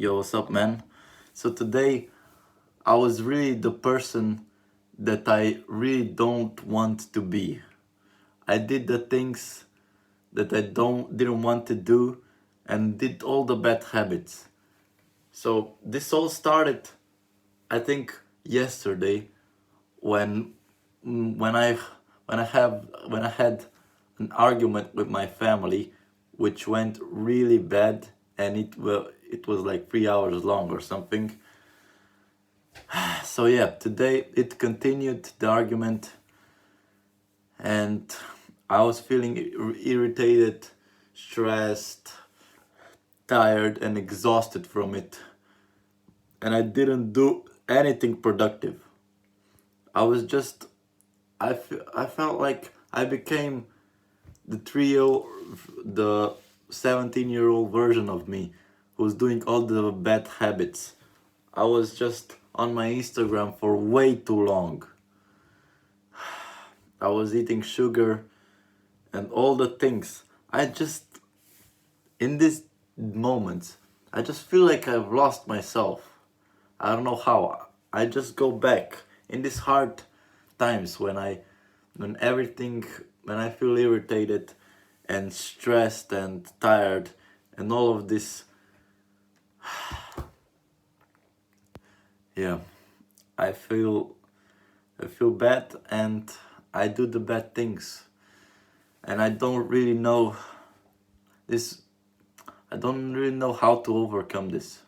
Yo, what's up, man? So today I was really the person that I really don't want to be. I did the things that I didn't want to do and did all the bad habits. So this all started, I think, yesterday when when I when I had an argument with my family, which went really bad, and it was like 3 hours long or something. So yeah, today it continued the argument, and I was feeling irritated, stressed, tired, and exhausted from it, and I didn't do anything productive. I was just I felt like I became the trio, the 17-year-old version of me who's doing all the bad habits. I was just on my Instagram for way too long. I was eating sugar and all the things. I just, in these moments, I just feel like I've lost myself. I don't know how. I just go back in these hard times when everything, when I feel irritated and stressed and tired and all of this. Yeah, I feel I feel bad and I do the bad things, and this I don't really know how to overcome this.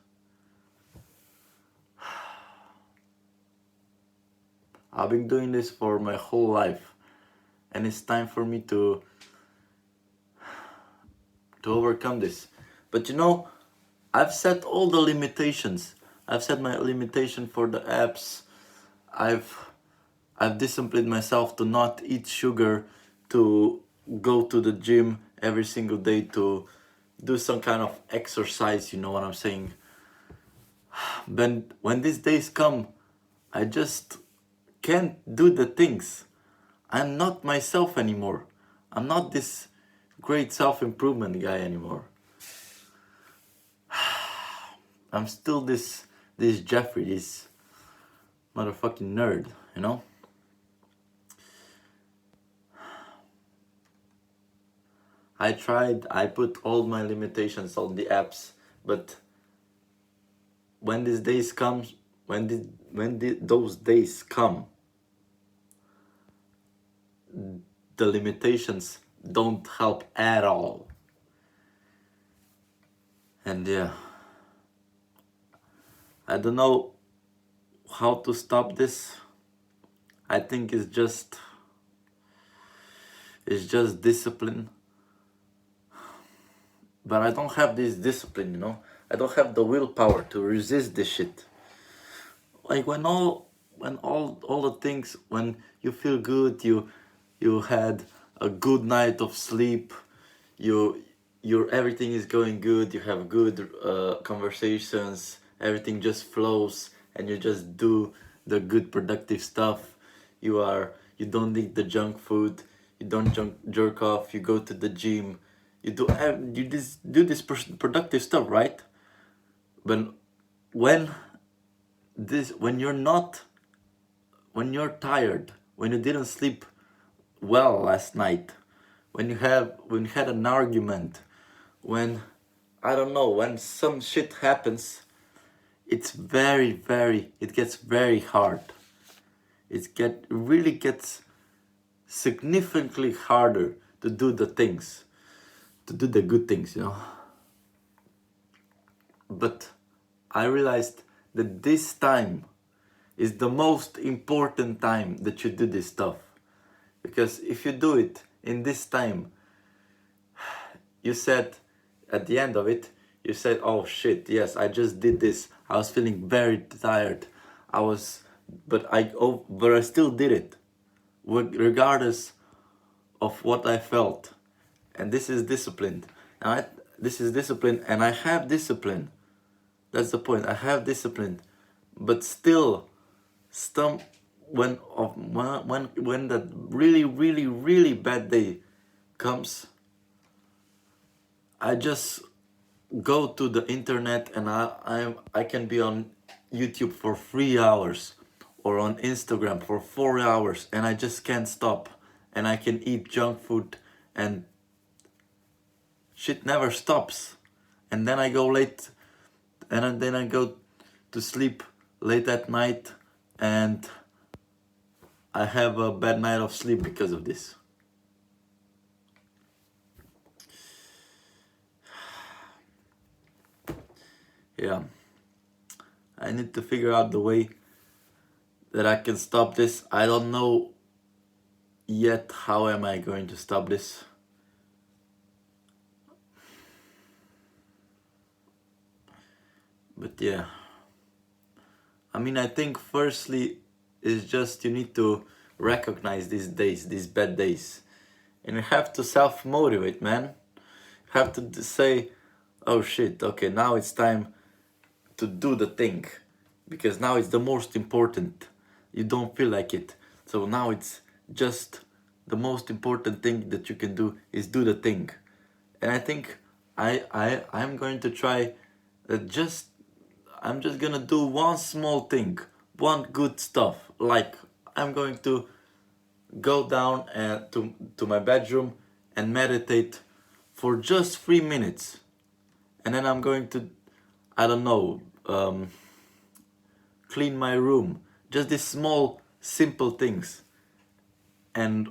I've been doing this for my whole life, and it's time for me to overcome this. But I've set all the limitations. I've set my limitation for the apps. I've I've disciplined myself to not eat sugar, to go to the gym every single day, to do some kind of exercise, you know what I'm saying? When these days come, I just can't do the things. I'm not myself anymore. I'm not this great self-improvement guy anymore. I'm still this Jeffrey, this motherfucking nerd, you know? I put all my limitations on the apps, but when these days comes, those days come, the limitations don't help at all. And yeah, I don't know how to stop this. I think it's just discipline. But I don't have this discipline, I don't have the willpower to resist this shit. Like when all the things, when you feel good, you had a good night of sleep, you your everything is going good, you have good conversations, everything just flows, and you just do the good productive stuff. You don't eat the junk food, you don't jerk off, you go to the gym, you do this productive stuff, right? But when when you're not, when you're tired, when you didn't sleep well last night, when you had an argument, when I don't know, when some shit happens, it gets very hard. It really gets significantly harder to do the things, to do the good things. But I realized that this time is the most important time that you do this stuff. Because if you do it in this time, you said, at the end of it, you said, oh shit, yes, I just did this. I was feeling very tired. I was, but I still did it, regardless of what I felt. And this is disciplined. This is discipline, and I have discipline. That's the point. I have discipline, but still, some when that really really really bad day comes, I just go to the internet and I can be on YouTube for 3 hours or on Instagram for 4 hours and I just can't stop, and I can eat junk food and shit never stops. And then I go late, and then I go to sleep late at night, and I have a bad night of sleep because of this. Yeah, I need to figure out the way that I can stop this. I don't know yet how am I going to stop this. But yeah, I mean, I think firstly is just you need to recognize these days, these bad days, and you have to self-motivate, man. You have to say, oh shit, okay, now it's time to do the thing, because now it's the most important. You don't feel like it, so now it's just the most important thing that you can do is do the thing. And I think I'm going to try just I'm just gonna do one small thing, one good stuff. Like I'm going to go down to my bedroom and meditate for just 3 minutes, and then I'm going to, I don't know, clean my room. Just these small, simple things. And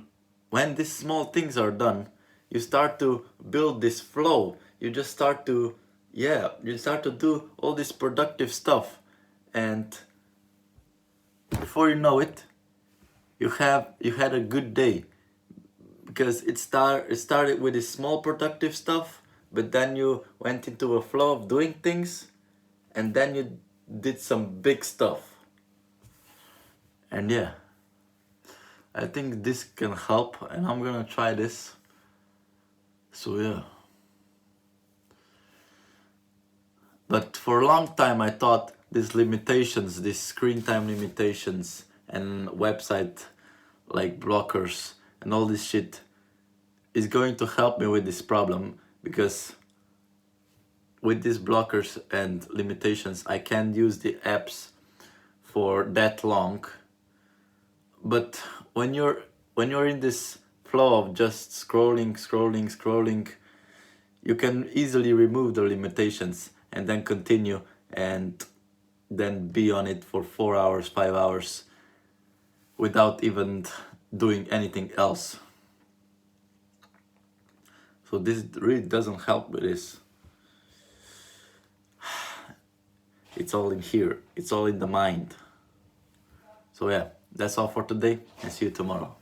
when these small things are done, you start to build this flow. You just start to, yeah, you start to do all this productive stuff. And before you know it, you had a good day, because it started with this small productive stuff, but then you went into a flow of doing things, and then you did some big stuff. And yeah, I think this can help, and I'm gonna try this. So yeah. But for a long time I thought these limitations, these screen time limitations and website like blockers and all this shit is going to help me with this problem, because with these blockers and limitations I can't use the apps for that long. But when you're in this flow of just scrolling, you can easily remove the limitations and then continue, and then be on it for 4 hours, 5 hours without even doing anything else. So this really doesn't help with this. It's all in here, it's all in the mind. So yeah, that's all for today, and see you tomorrow.